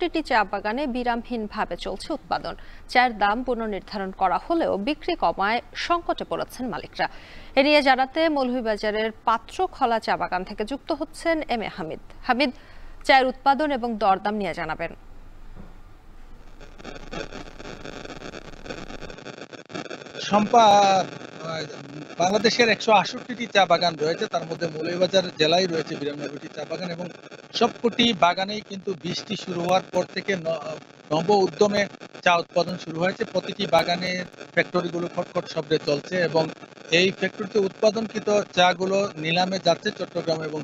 ৬৮টি চা বাগানে বিরামহীনভাবে চলছে উৎপাদন। চায়ের দাম পুনর্নির্ধারণ করা হলেও বিক্রি কমায় সংকটে পড়েছেন মালিকরা। এ নিয়ে জানাতে মৌলভীবাজারের পাত্রখলা চা বাগান থেকে যুক্ত হচ্ছেন এম এ হামিদ। হামিদ, চায়ের উৎপাদন এবং দরদাম নিয়ে জানাবেন। শম্পা, বাংলাদেশের ১৬৮টি চা বাগান রয়েছে, তার মধ্যে মৌলভীবাজার জেলায় রয়েছে ৯২টি চা বাগান এবং সবকটি বাগানেই কিন্তু বৃষ্টি শুরু হওয়ার পর থেকে নব উদ্যমে চা উৎপাদন শুরু হয়েছে। প্রতিটি বাগানের ফ্যাক্টরিগুলো খটখট শব্দে চলছে এবং এই ফ্যাক্টরিতে উৎপাদনকৃত চাগুলো নিলামে যাচ্ছে চট্টগ্রাম এবং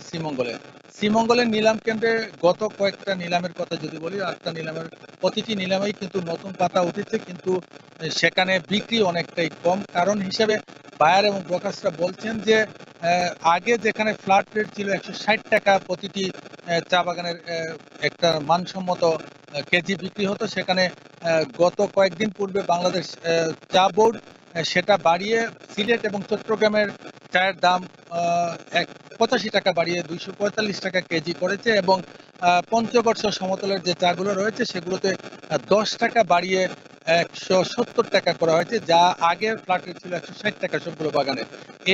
শ্রীমঙ্গলের নিলাম কেন্দ্রে গত কয়েকটা নিলামের কথা যদি বলি, ৮টা নিলামের প্রতিটি নিলামেই কিন্তু নতুন পাতা উঠেছে, কিন্তু সেখানে বিক্রি অনেকটাই কম। কারণ হিসেবে বায়ার এবং ব্রোকার্সরা বলছেন যে আগে যেখানে ফ্ল্যাট রেট ছিল ১৬০ টাকা প্রতিটি চা বাগানের একটা মানসম্মত কেজি বিক্রি হতো, সেখানে গত কয়েকদিন পূর্বে বাংলাদেশ চা বোর্ড সেটা বাড়িয়ে সিলেট এবং চট্টগ্রামের চায়ের দাম ৮৫ টাকা বাড়িয়ে ২৪৫ টাকা কেজি করেছে এবং পঞ্চগড় সমতলের যে চাগুলো রয়েছে সেগুলোতে ১০ টাকা বাড়িয়ে ১৭০ টাকা করা হয়েছে, যা আগের ফ্ল্যাট রেট ছিল ১৬০ টাকা সবগুলো বাগানে।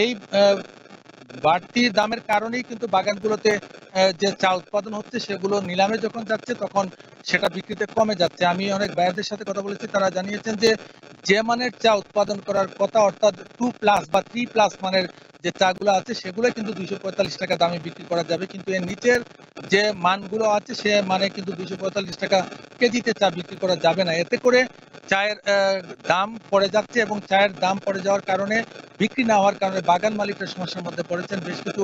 এই বাড়তি দামের কারণেই কিন্তু বাগানগুলোতে যে চা উৎপাদন হচ্ছে সেগুলো নিলামে যখন যাচ্ছে তখন সেটা বিক্রিতে কমে যাচ্ছে। আমি অনেক বায়ারদের সাথে কথা বলেছি, তারা জানিয়েছেন যে মানের চা উৎপাদন করার কথা, অর্থাৎ 2+ বা 3+ মানের যে চাগুলো আছে সেগুলো কিন্তু ২৪৫ টাকা দামে বিক্রি করা যাবে, কিন্তু এর নিচের যে মানগুলো আছে সে মানে কিন্তু ২৪৫ টাকা কেজিতে চা বিক্রি করা যাবে না। এতে করে চায়ের দাম পড়ে যাচ্ছে এবং চায়ের দাম পড়ে যাওয়ার কারণে বিক্রি না হওয়ার কারণে বাগান মালিকরা সমস্যার মধ্যে পড়েছেন। বেশ কিছু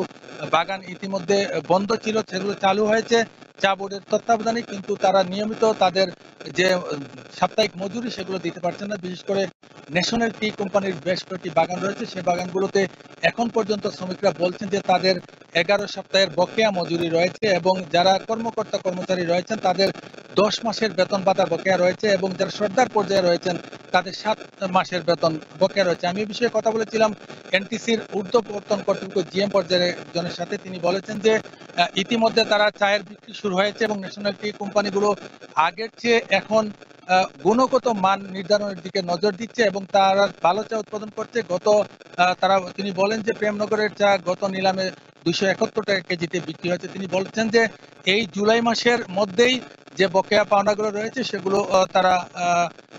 বাগান ইতিমধ্যে বন্ধ ছিল, সেগুলো চালু হয়েছে চা বোর্ডের তত্ত্বাবধানে, কিন্তু তারা নিয়মিত তাদের যে সাপ্তাহিক মজুরি সেগুলো দিতে পারছেন না। বিশেষ করে ন্যাশনাল টি কোম্পানির বেশ কয়েকটি বাগান রয়েছে, সে বাগানগুলোতে এখন পর্যন্ত শ্রমিকরা বলছেন যে তাদের ১১ সপ্তাহের বকেয়া মজুরি রয়েছে এবং যারা কর্মকর্তা কর্মচারী রয়েছেন তাদের ১০ মাসের বেতন ভাতা বকেয়া রয়েছে এবং যারা সর্দার পর্যায়ে রয়েছেন তাদের ৭ মাসের বেতন বকেয়া রয়েছে। আমি এই বিষয়ে কথা বলেছিলাম এনটিসির ঊর্ধ্বতন কর্তৃপক্ষ জিএম পর্যায়ের একজনের সাথে। তিনি বলেছেন যে ইতিমধ্যে তারা চায়ের বিক্রি শুরু হয়েছে এবং ন্যাশনাল টি কোম্পানিগুলো আগের চেয়ে এখন গুণগত মান নির্ধারণের দিকে নজর দিচ্ছে এবং তারা ভালো চা উৎপাদন করছে। তিনি বলেন যে প্রেমনগরের চা গত নিলামে ২৭১ টাকা কেজিতে বিক্রি হয়েছে। তিনি বলছেন যে এই জুলাই মাসের মধ্যেই যে বকেয়া পাওনাগুলো রয়েছে সেগুলো তারা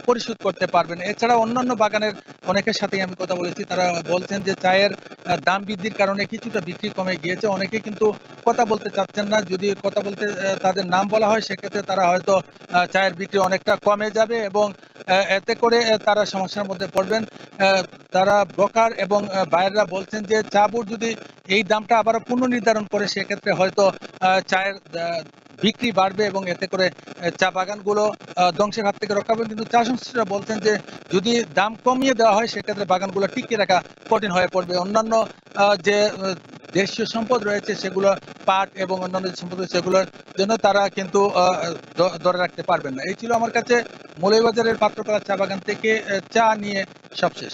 পরিশোধ করতে পারবেন। এছাড়া অন্যান্য বাগানের অনেকের সাথেই আমি কথা বলেছি, তারা বলছেন যে চায়ের দাম বৃদ্ধির কারণে কিছুটা বিক্রি কমে গিয়েছে। অনেকে কিন্তু কথা বলতে চাচ্ছেন না, যদি কথা বলতে তাদের নাম বলা হয় সেক্ষেত্রে তারা হয়তো চায়ের বিক্রি অনেকটা কমে যাবে এবং এতে করে তারা সমস্যার মধ্যে পড়বেন। তারা ব্রোকার এবং বায়াররা বলছেন যে চা বোর্ড যদি এই দামটা আবারও পুনর্নির্ধারণ করে সেক্ষেত্রে হয়তো চায়ের বিক্রি বাড়বে এবং এতে করে চা বাগানগুলো ধ্বংসের হাত থেকে রক্ষা পাবে। কিন্তু চা সংশ্লিষ্টরা বলছেন যে যদি দাম কমিয়ে দেওয়া হয় সেক্ষেত্রে বাগানগুলো টিকিয়ে রাখা কঠিন হয়ে পড়বে। অন্যান্য যে দেশীয় সম্পদ রয়েছে সেগুলো পাট এবং অন্যান্য যে সম্পদ রয়েছে সেগুলোর জন্য তারা কিন্তু ধরে রাখতে পারবেন না। এই ছিল আমার কাছে মৌলভীবাজারের পাত্রকলা চা বাগান থেকে চা নিয়ে সবশেষ।